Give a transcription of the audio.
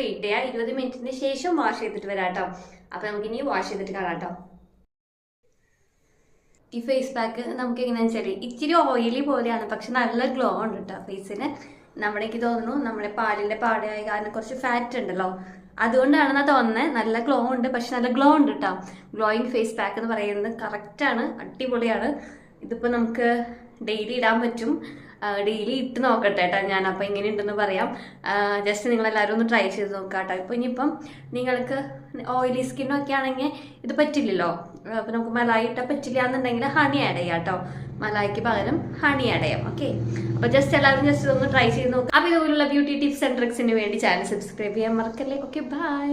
Wait ചെയ്യാം. 20 മിനിറ്റിന് ശേഷം വാഷ് ചെയ്തിട്ട് വരാം കേട്ടോ. അപ്പൊ നമുക്കിനി വാഷ് ചെയ്തിട്ട് കാണാം കേട്ടോ. ഈ ഫേസ് പാക്ക് നമുക്ക് എങ്ങനെയാണെന്ന് വെച്ചാൽ ഇച്ചിരി ഓയിലി പോലെയാണ്, പക്ഷെ നല്ല ഗ്ലോ ഉണ്ട് കേട്ടോ ഫേസിന്. എനിക്ക് തോന്നുന്നു നമ്മുടെ പാലിന്റെ പാടയായ കാരണം കുറച്ച് ഫാറ്റ് ഉണ്ടല്ലോ, അതുകൊണ്ടാണെന്നാ തോന്നുന്നത്. നല്ല ഗ്ലോ ഉണ്ട്, പക്ഷെ നല്ല ഗ്ലോ ഉണ്ട് കേട്ടോ. ഗ്ലോയിങ് ഫേസ് പാക്ക് എന്ന് പറയുന്നത് കറക്റ്റാണ്, അടിപൊളിയാണ്. ഇതിപ്പോൾ നമുക്ക് ഡെയിലി ഇടാൻ പറ്റും. ഡെയിലി ഇട്ട് നോക്കട്ടെ കേട്ടോ ഞാൻ, അപ്പോൾ എങ്ങനെയുണ്ടെന്ന് പറയാം. ജസ്റ്റ് നിങ്ങളെല്ലാവരും ഒന്ന് ട്രൈ ചെയ്ത് നോക്കാം കേട്ടോ. ഇപ്പോൾ ഇനിയിപ്പം നിങ്ങൾക്ക് ഓയിലി സ്കിന്നൊക്കെ ആണെങ്കിൽ ഇത് പറ്റില്ലല്ലോ. അപ്പോൾ നമുക്ക് മലായി ഇട്ടാൽ പറ്റില്ല എന്നുണ്ടെങ്കിൽ ഹണി ആഡ് ചെയ്യാം കേട്ടോ. മലായിക്ക് പകരം ഹണി ആഡ് ചെയ്യാം. ഓക്കെ, അപ്പോൾ ജസ്റ്റ് എല്ലാവരും ജസ്റ്റ് ഒന്ന് ട്രൈ ചെയ്ത് നോക്കാം. അപ്പോൾ ഇതുപോലുള്ള ബ്യൂട്ടി ടിപ്സ് ആൻഡ് ട്രിക്സിന് വേണ്ടി ചാനൽ സബ്സ്ക്രൈബ് ചെയ്യാൻ മറക്കല്ലേ. Okay, by.